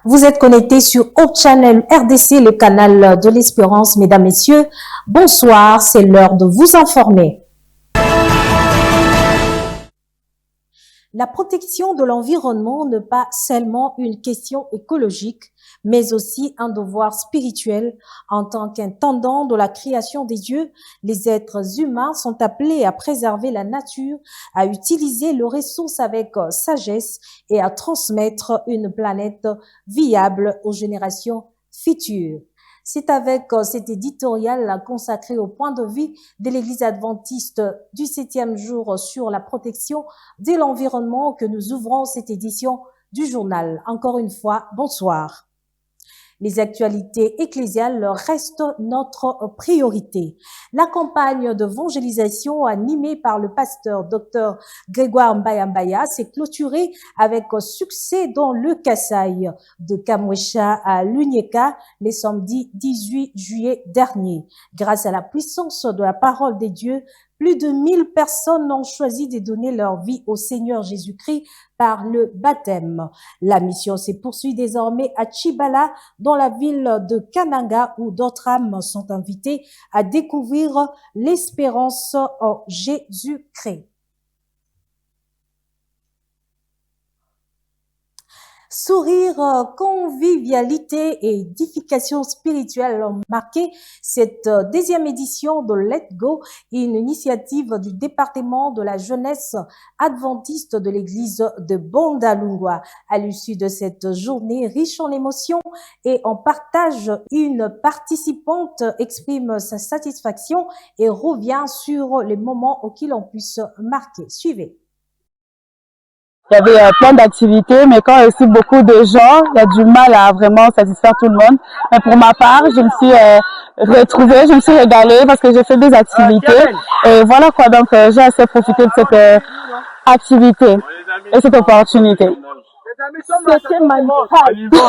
Vous êtes connectés sur Hope Channel RDC, le canal de l'espérance. Mesdames, messieurs, bonsoir, c'est l'heure de vous informer. La protection de l'environnement n'est pas seulement une question écologique, mais aussi un devoir spirituel. En tant qu'intendant de la création des dieux, les êtres humains sont appelés à préserver la nature, à utiliser leurs ressources avec sagesse et à transmettre une planète viable aux générations futures. C'est avec cet éditorial consacré au point de vue de l'Église adventiste du 7e jour sur la protection de l'environnement que nous ouvrons cette édition du journal. Encore une fois, bonsoir. Les actualités ecclésiales restent notre priorité. La campagne d'évangélisation animée par le pasteur Dr Grégoire Mbaya s'est clôturée avec succès dans le Kasaï de Kamwesha à Lunyeka le samedi 18 juillet dernier. Grâce à la puissance de la parole des dieux, plus de 1000 personnes ont choisi de donner leur vie au Seigneur Jésus-Christ par le baptême. La mission se poursuit désormais à Chibala, dans la ville de Kananga, où d'autres âmes sont invitées à découvrir l'espérance en Jésus-Christ. Sourire, convivialité et édification spirituelle ont marqué cette deuxième édition de Let Go, une initiative du département de la jeunesse adventiste de l'église de Bondalungwa. À l'issue de cette journée riche en émotions et en partage, une participante exprime sa satisfaction et revient sur les moments auxquels on puisse marquer. Suivez. Il y avait plein d'activités, mais quand il y a aussi beaucoup de gens, il y a du mal à vraiment satisfaire tout le monde. Mais pour ma part, je me suis retrouvée, je me suis régalée parce que j'ai fait des activités. Et voilà quoi, donc j'ai assez profité de cette activité et cette opportunité. C'était magnifique.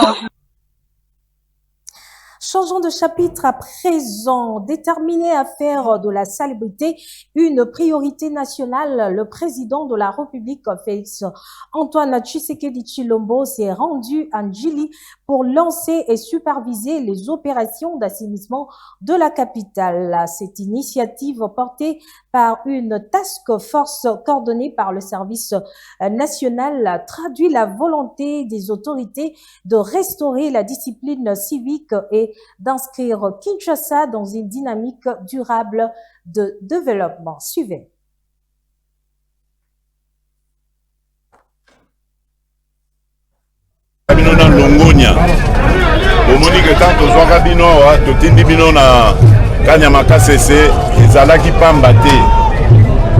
Changeons de chapitre à présent. Déterminé à faire de la salubrité une priorité nationale, le président de la République, Félix Antoine Tshisekedi Tshilombo, s'est rendu à Njili pour lancer et superviser les opérations d'assainissement de la capitale. Cette initiative portée par une task force coordonnée par le service national traduit la volonté des autorités de restaurer la discipline civique et d'inscrire Kinshasa dans une dynamique durable de développement. Suivez.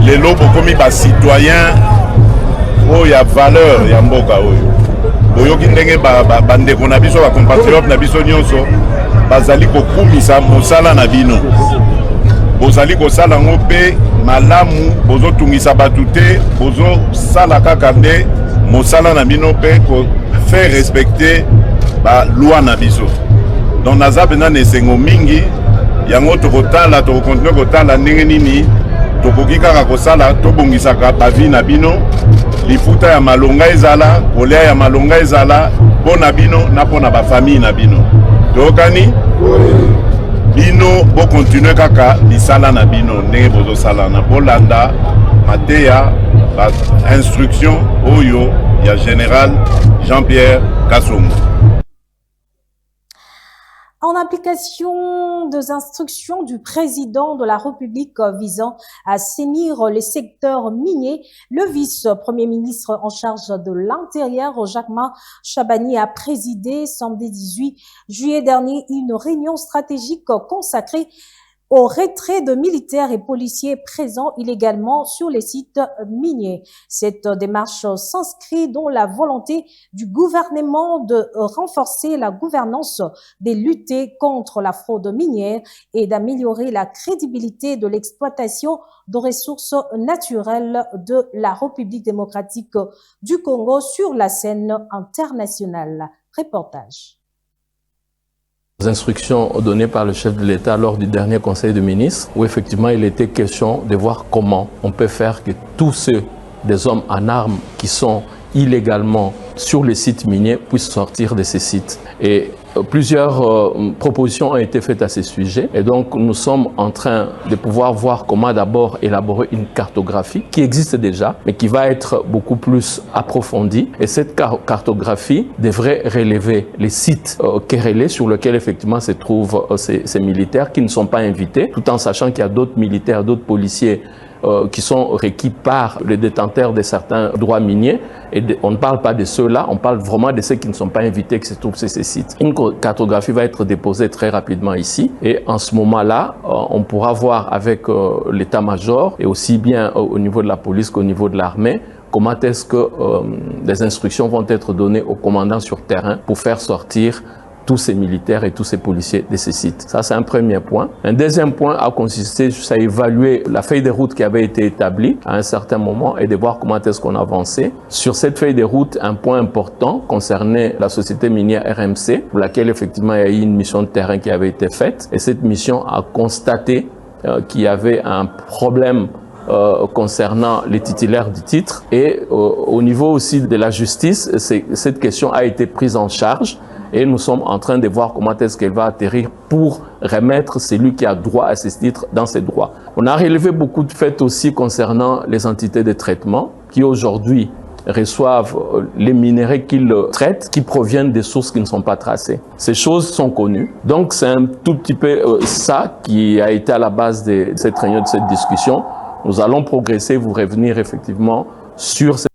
Lelo bokomi ba citoyen oyo ya valeur ya mboka oyo boyoki ndenge bandeko na biso ba compatriote na biso nyonso bazali kokumisa mosala na bino bozali kosala ngo mpe malamu bozotungisa bato te bozosala kaka nde mosala na bino mpe faire respecter ba loi na biso donc naza mpena na esengo mingi yango tokokontinue kotala ndenge nini tokoki kaka kosala tobongisaka bavi na bino lifuta ya malonga ezala kolia ya malonga ezala mpo na bino na mpo na bafamille na bino toyokani bino bokontinue kaka lisala na bino ndenge bozosala na bolanda mateya instruction oyo ya général Jean-Pierre Kasongo. En application des instructions du président de la République visant à assainir les secteurs miniers, le vice-premier ministre en charge de l'Intérieur, Jacquemain Chabani, a présidé samedi 18 juillet dernier une réunion stratégique consacrée au retrait de militaires et policiers présents illégalement sur les sites miniers. Cette démarche s'inscrit dans la volonté du gouvernement de renforcer la gouvernance, de lutter contre la fraude minière et d'améliorer la crédibilité de l'exploitation de ressources naturelles de la République démocratique du Congo sur la scène internationale. Reportage. Instructions données par le chef de l'État lors du dernier conseil de ministres où effectivement il était question de voir comment on peut faire que tous ceux des hommes en armes qui sont illégalement sur les sites miniers puissent sortir de ces sites. Et plusieurs propositions ont été faites à ce sujet. Et donc, nous sommes en train de pouvoir voir comment d'abord élaborer une cartographie qui existe déjà, mais qui va être beaucoup plus approfondie. Et cette cartographie devrait relever les sites querellés sur lesquels effectivement se trouvent ces militaires qui ne sont pas invités, tout en sachant qu'il y a d'autres militaires, d'autres policiers qui sont requis par les détenteurs de certains droits miniers. Et on ne parle pas de ceux-là, on parle vraiment de ceux qui ne sont pas invités, qui se trouvent sur ces sites. Une cartographie va être déposée très rapidement ici. Et en ce moment-là, on pourra voir avec l'état-major, et aussi bien au niveau de la police qu'au niveau de l'armée, comment est-ce que des instructions vont être données aux commandants sur terrain pour faire sortir tous ces militaires et tous ces policiers de ces sites. Ça, c'est un premier point. Un deuxième point a consisté à évaluer la feuille de route qui avait été établie à un certain moment et de voir comment est-ce qu'on avançait. Sur cette feuille de route, un point important concernait la société minière RMC, pour laquelle effectivement il y a eu une mission de terrain qui avait été faite. Et cette mission a constaté qu'il y avait un problème concernant les titulaires du titre. Et au niveau aussi de la justice, cette question a été prise en charge. Et nous sommes en train de voir comment est-ce qu'elle va atterrir pour remettre celui qui a droit à ce titre dans ses droits. On a relevé beaucoup de faits aussi concernant les entités de traitement qui aujourd'hui reçoivent les minéraux qu'ils traitent qui proviennent des sources qui ne sont pas tracées. Ces choses sont connues. Donc c'est un tout petit peu ça qui a été à la base de cette réunion, de cette discussion. Nous allons progresser, vous revenir effectivement sur cette...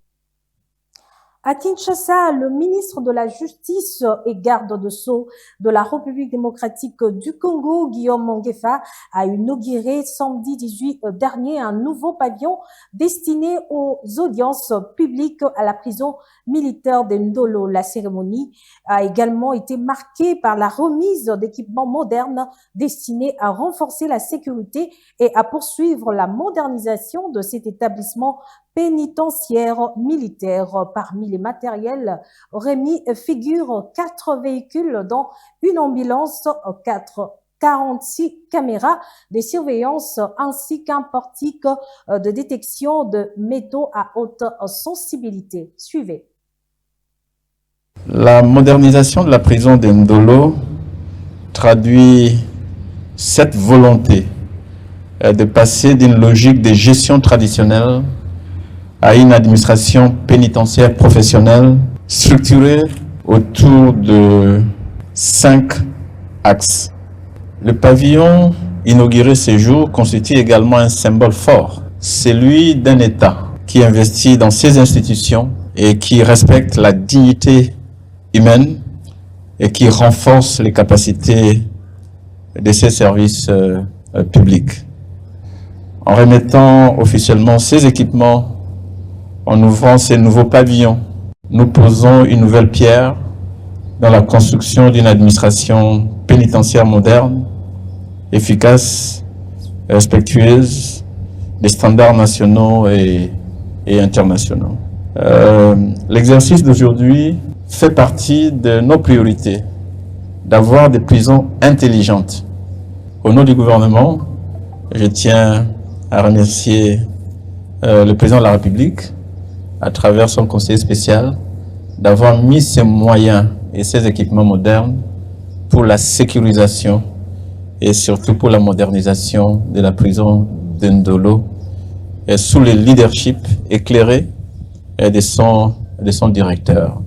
À Kinshasa, le ministre de la Justice et garde de sceaux de la République démocratique du Congo, Guillaume Mongefa, a inauguré samedi 18 dernier un nouveau pavillon destiné aux audiences publiques à la prison militaire de Ndolo. La cérémonie a également été marquée par la remise d'équipements modernes destinés à renforcer la sécurité et à poursuivre la modernisation de cet établissement pénitentiaire militaire. Parmi les matériels remis figurent 4 véhicules dont une ambulance, 46 caméras de surveillance ainsi qu'un portique de détection de métaux à haute sensibilité. Suivez. La modernisation de la prison de Ndolo traduit cette volonté de passer d'une logique de gestion traditionnelle à une administration pénitentiaire professionnelle structurée autour de 5 axes. Le pavillon inauguré ce jour constitue également un symbole fort, celui d'un État qui investit dans ses institutions et qui respecte la dignité humaine et qui renforce les capacités de ses services publics. En remettant officiellement ces équipements, en ouvrant ces nouveaux pavillons, nous posons une nouvelle pierre dans la construction d'une administration pénitentiaire moderne, efficace, respectueuse des standards nationaux et internationaux. L'exercice d'aujourd'hui fait partie de nos priorités, d'avoir des prisons intelligentes. Au nom du gouvernement, je tiens à remercier le président de la République, à travers son conseiller spécial, d'avoir mis ses moyens et ses équipements modernes pour la sécurisation et surtout pour la modernisation de la prison de Ndolo, et sous le leadership éclairé de son directeur.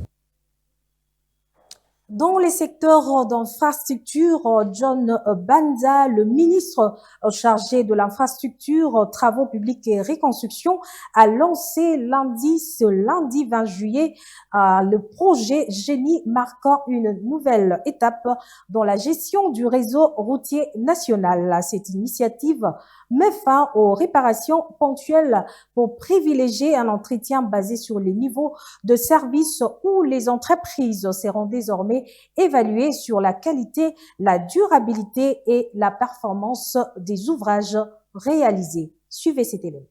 Dans les secteurs d'infrastructure, John Banza, le ministre chargé de l'infrastructure, travaux publics et reconstruction, a lancé ce lundi 20 juillet le projet Génie, marquant une nouvelle étape dans la gestion du réseau routier national. Cette initiative met fin aux réparations ponctuelles pour privilégier un entretien basé sur les niveaux de service où les entreprises seront désormais évaluées sur la qualité, la durabilité et la performance des ouvrages réalisés. Suivez cet élément.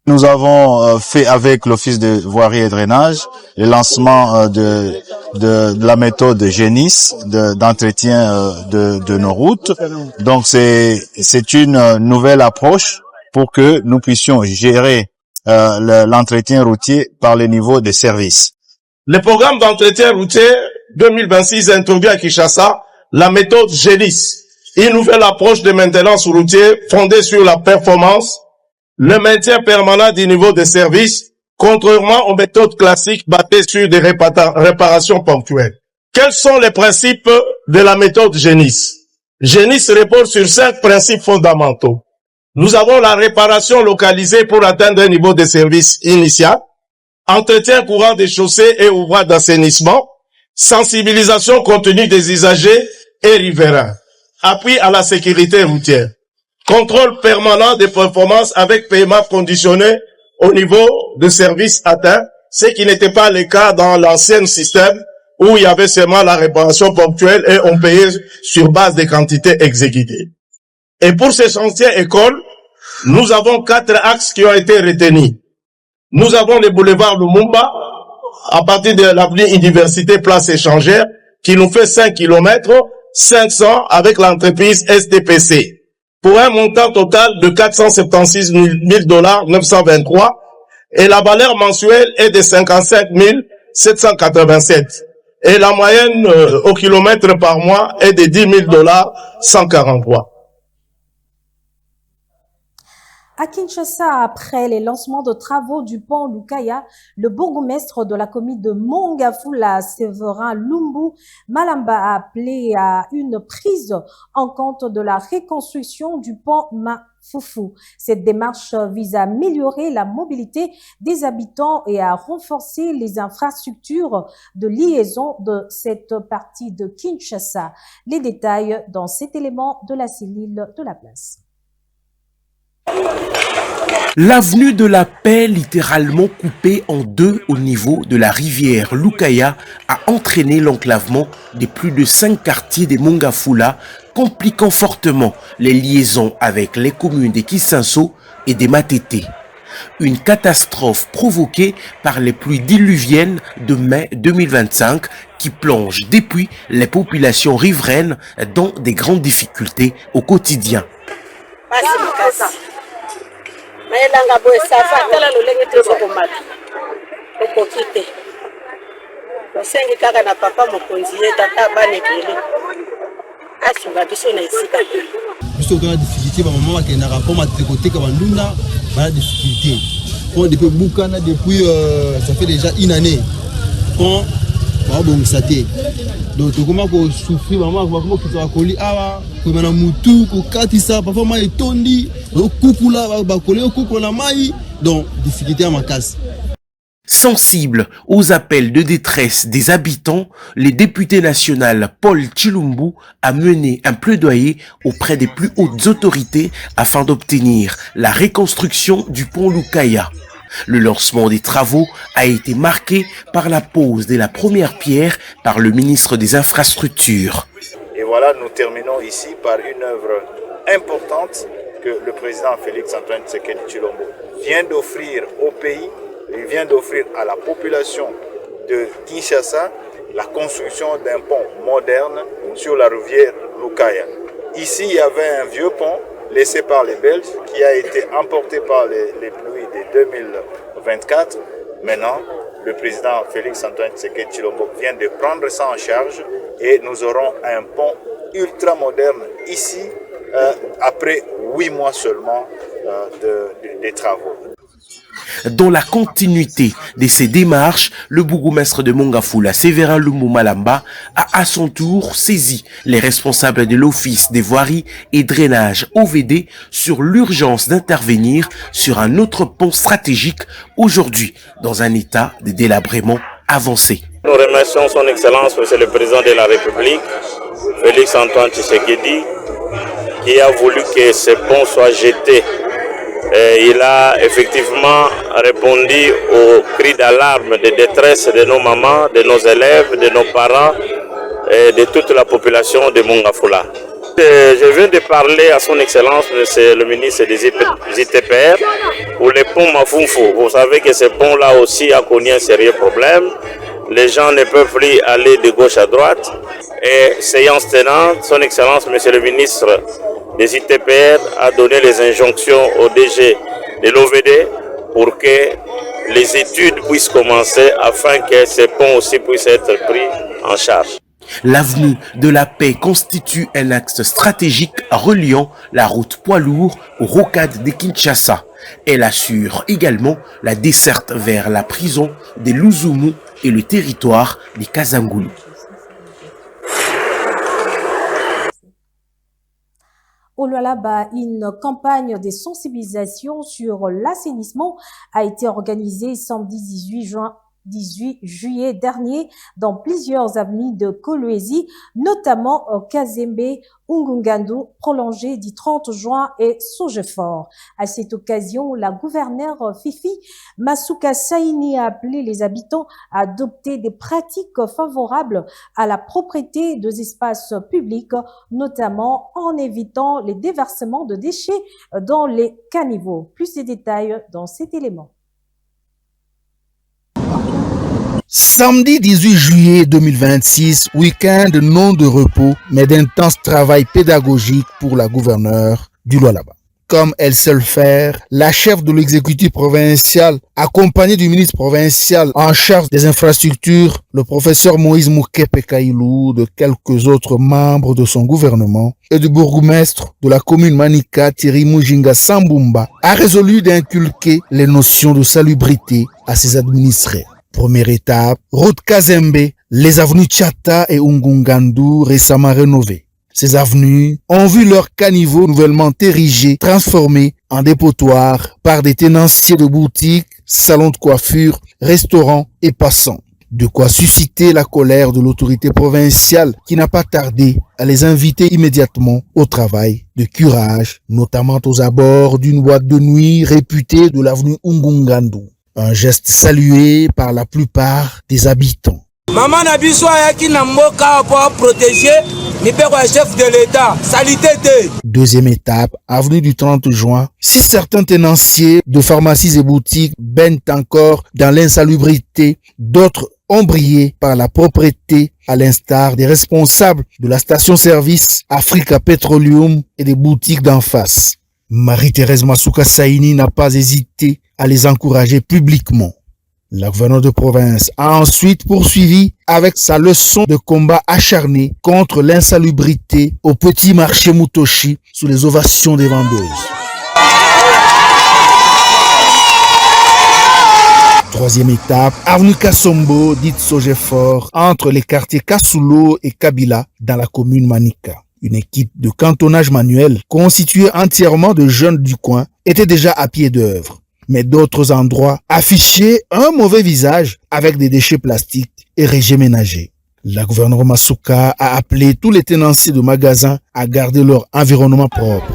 Nous avons fait avec l'Office de voirie et drainage le lancement de la méthode Génis d'entretien de nos routes. Donc c'est une nouvelle approche pour que nous puissions gérer l'entretien routier par le niveau des services. Le programme d'entretien routier 2026 introduit à Kinshasa la méthode GENIS, une nouvelle approche de maintenance routière fondée sur la performance, le maintien permanent du niveau de service, contrairement aux méthodes classiques basées sur des réparations ponctuelles. Quels sont les principes de la méthode GENIS? GENIS repose sur 5 principes fondamentaux. Nous avons la réparation localisée pour atteindre un niveau de service initial, entretien courant des chaussées et ouvrages d'assainissement, sensibilisation continue des usagers et riverains, appui à la sécurité routière, contrôle permanent des performances avec paiement conditionné au niveau de service atteint, ce qui n'était pas le cas dans l'ancien système où il y avait seulement la réparation ponctuelle et on payait sur base des quantités exécutées. Et pour ces chantiers écoles, nous avons 4 axes qui ont été retenus. Nous avons le boulevard Lumumba, à partir de l'avenue Université Place Échangère, qui nous fait 5 km, 500 avec l'entreprise STPC, pour un montant total de 476 000 923, et la valeur mensuelle est de 55 787. Et la moyenne au kilomètre par mois est de 10 000 143. À Kinshasa, après les lancements de travaux du pont Lukaya, le bourgmestre de la commune de Mongafula, Séverin Lumbu Malamba, a appelé à une prise en compte de la reconstruction du pont Mafufu. Cette démarche vise à améliorer la mobilité des habitants et à renforcer les infrastructures de liaison de cette partie de Kinshasa. Les détails dans cet élément de la cellule de la place. L'avenue de la Paix, littéralement coupée en deux au niveau de la rivière Lukaya, a entraîné l'enclavement de plus de 5 quartiers de Mongafula, compliquant fortement les liaisons avec les communes de Kisanso et de Matete. Une catastrophe provoquée par les pluies diluviennes de mai 2025 qui plongent depuis les populations riveraines dans des grandes difficultés au quotidien. Maelanga boye safa tala lolenge tezo komata okokite osengi kaka na papa mokonzi ye tata bana ebele asunga biso na esika biso tona difficulté ba maman bakenda rapport matekoteka bandunda bana difficulté on depuis bukana depuis ça fait déjà une année on va bongisa te donc comment ko souffrir maman comment ko koli awa ko mana mutu ko katisa parfois ma etondi okukula ba kolé okukula mai donc difficulté à ma casse. Sensible aux appels de détresse des habitants, le député national Paul Tshilumbu a mené un plaidoyer auprès des plus hautes autorités afin d'obtenir la reconstruction du pont Lukaya. Le lancement des travaux a été marqué par la pose de la première pierre par le ministre des Infrastructures. Et voilà, nous terminons ici par une œuvre importante que le président Félix-Antoine Tshisekedi Tshilombo vient d'offrir au pays, il vient d'offrir à la population de Kinshasa la construction d'un pont moderne sur la rivière Lukaya. Ici, il y avait un vieux pont laissé par les Belges qui a été emporté par les pluies de 2024. Maintenant, le président Félix-Antoine Tshisekedi Tshilombo vient de prendre ça en charge et nous aurons un pont ultra moderne ici après 8 mois seulement des travaux. Dans la continuité de ces démarches, le bourgmestre de Mongafula, Séverin Lumbu Malamba, a à son tour saisi les responsables de l'Office des voiries et drainage OVD sur l'urgence d'intervenir sur un autre pont stratégique aujourd'hui dans un état de délabrement avancé. Nous remercions son Excellence, Monsieur le Président de la République, Félix-Antoine Tshisekedi, qui a voulu que ce pont soit jeté. Et il a effectivement répondu aux cris d'alarme, de détresse de nos mamans, de nos élèves, de nos parents et de toute la population de Mongafula. Je viens de parler à son Excellence, Monsieur le ministre des ITPR, pour le pont Mafufu. Vous savez que ce pont-là aussi a connu un sérieux problème. Les gens ne peuvent plus aller de gauche à droite. Et séance tenante, son Excellence, Monsieur le ministre des ITPR a donné les injonctions au DG de l'OVD pour que les études puissent commencer afin que ces ponts aussi puissent être pris en charge. L'avenue de la Paix constitue un axe stratégique reliant la route poids lourd aux rocades de Kinshasa. Elle assure également la desserte vers la prison de Luzumu et le territoire de Kazangulu. Au Lualaba, une campagne de sensibilisation sur l'assainissement a été organisée samedi 18 juillet dernier dans plusieurs avenues de Kolwezi, notamment au Kazembe, Ungungandu, prolongé du 30 juin et Sogefort. À cette occasion, la gouverneure Fifi Masuka Saini a appelé les habitants à adopter des pratiques favorables à la propreté des espaces publics, notamment en évitant les déversements de déchets dans les caniveaux. Plus de détails dans cet élément. Samedi 18 juillet 2026, week-end non de repos, mais d'intense travail pédagogique pour la gouverneure du Lualaba. Comme elle sait le faire, la chef de l'exécutif provincial, accompagnée du ministre provincial en charge des infrastructures, le professeur Moïse Moukepe Kailou, de quelques autres membres de son gouvernement, et du bourgmestre de la commune Manika, Thierry Mujinga Sambumba, a résolu d'inculquer les notions de salubrité à ses administrés. Première étape, route Kazembe, les avenues Tchata et Ungungandu récemment rénovées. Ces avenues ont vu leurs caniveaux nouvellement érigés, transformés en dépotoirs par des tenanciers de boutiques, salons de coiffure, restaurants et passants. De quoi susciter la colère de l'autorité provinciale qui n'a pas tardé à les inviter immédiatement au travail de curage, notamment aux abords d'une boîte de nuit réputée de l'avenue Ungungandu. Un geste salué par la plupart des habitants. Maman Nabiso ayaki na mboka pour protéger mipeko ya chef de l'État. Salité. Deuxième étape, avenue du 30 juin. Si certains tenanciers de pharmacies et boutiques baignent encore dans l'insalubrité, d'autres ont brillé par la propreté, à l'instar des responsables de la station-service Africa Petroleum et des boutiques d'en face. Marie-Thérèse Masuka Saini n'a pas hésité à les encourager publiquement. La gouverneure de province a ensuite poursuivi avec sa leçon de combat acharné contre l'insalubrité au petit marché Mutoshi sous les ovations des vendeuses. Troisième étape, avenue Kasombo, dite Sogefort, entre les quartiers Kasulo et Kabila dans la commune Manika. Une équipe de cantonnage manuel constituée entièrement de jeunes du coin était déjà à pied d'œuvre. Mais d'autres endroits affichaient un mauvais visage avec des déchets plastiques et rejets ménagers. La gouverneure Masuka a appelé tous les tenanciers de magasins à garder leur environnement propre.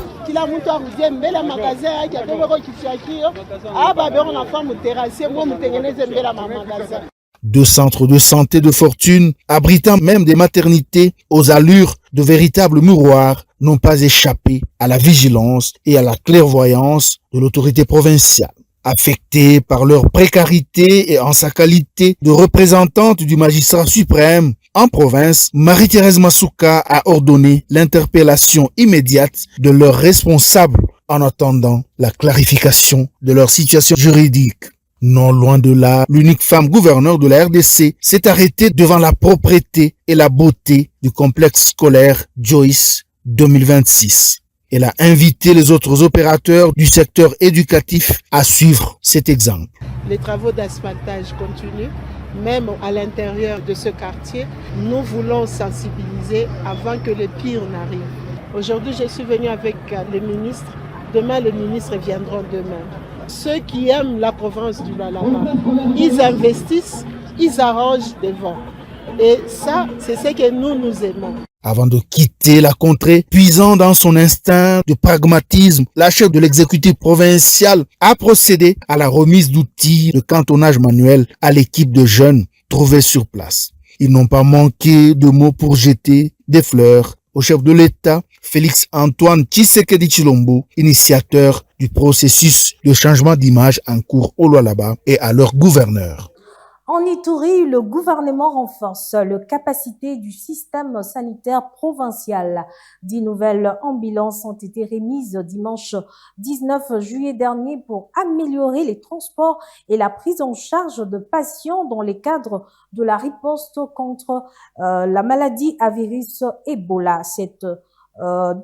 Deux centres de santé de fortune, abritant même des maternités aux allures de véritables miroirs, n'ont pas échappé à la vigilance et à la clairvoyance de l'autorité provinciale. Affectée par leur précarité et en sa qualité de représentante du magistrat suprême en province, Marie-Thérèse Masuka a ordonné l'interpellation immédiate de leurs responsables en attendant la clarification de leur situation juridique. Non loin de là, l'unique femme gouverneure de la RDC s'est arrêtée devant la propreté et la beauté du complexe scolaire Joyce 2026. Elle a invité les autres opérateurs du secteur éducatif à suivre cet exemple. Les travaux d'asphaltage continuent, même à l'intérieur de ce quartier. Nous voulons sensibiliser avant que le pire n'arrive. Aujourd'hui, je suis venue avec le ministre. Demain, les ministres viendront demain. Ceux qui aiment la province du Lualaba, ils investissent, ils arrangent des vents. Et ça, c'est ce que nous aimons. Avant de quitter la contrée, puisant dans son instinct de pragmatisme, la chef de l'exécutif provincial a procédé à la remise d'outils de cantonnage manuel à l'équipe de jeunes trouvés sur place. Ils n'ont pas manqué de mots pour jeter des fleurs au chef de l'État, Félix Antoine Tshisekedi Tshilombo, initiateur du processus de changement d'image en cours au Lualaba, et à leur gouverneur. En Ituri, le gouvernement renforce les capacités du système sanitaire provincial. 10 nouvelles ambulances ont été remises dimanche 19 juillet dernier pour améliorer les transports et la prise en charge de patients dans les cadres de la riposte contre la maladie à virus Ebola. Cette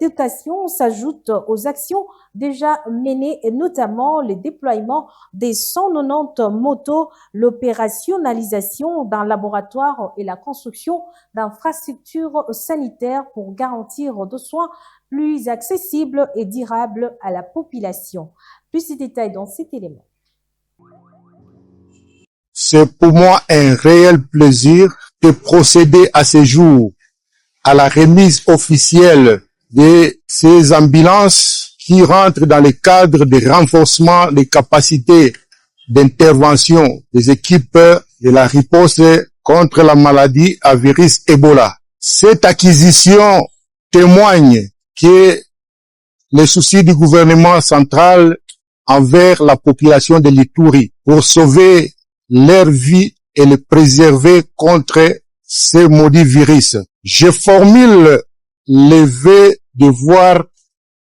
dotation s'ajoute aux actions déjà menées et notamment le déploiement des 190 motos, l'opérationnalisation d'un laboratoire et la construction d'infrastructures sanitaires pour garantir des soins plus accessibles et durables à la population. Plus de détails dans cet élément. C'est pour moi un réel plaisir de procéder à ce jour à la remise officielle de ces ambulances qui rentrent dans le cadre de renforcement des capacités d'intervention des équipes de la riposte contre la maladie à virus Ebola. Cette acquisition témoigne que les soucis du gouvernement central envers la population de l'Ituri pour sauver leur vie et les préserver contre ces maudits virus. Je formule le vœu de voir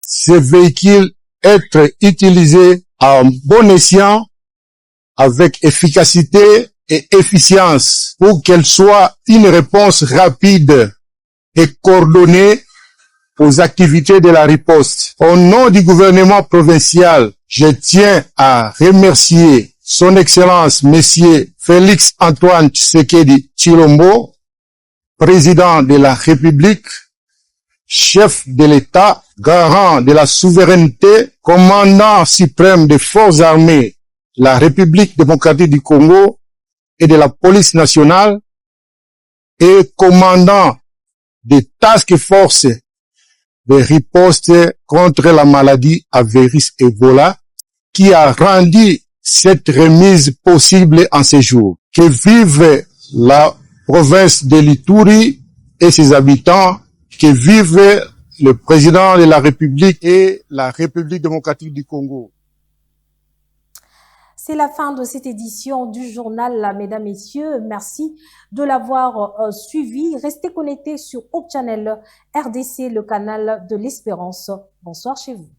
ces véhicules être utilisés à bon escient, avec efficacité et efficience, pour qu'elles soient une réponse rapide et coordonnée aux activités de la riposte. Au nom du gouvernement provincial, je tiens à remercier Son Excellence Monsieur Félix Antoine Tshisekedi Tshilombo, président de la République, chef de l'État, garant de la souveraineté, commandant suprême des forces armées, la République démocratique du Congo et de la police nationale, et commandant des task forces de riposte contre la maladie à virus Ebola, qui a rendu cette remise possible en ce jour. Que vive la province de l'Ituri et ses habitants, que vive le président de la République et la République démocratique du Congo. C'est la fin de cette édition du journal, mesdames, messieurs. Merci de l'avoir suivi. Restez connectés sur Hope Channel RDC, le canal de l'espérance. Bonsoir chez vous.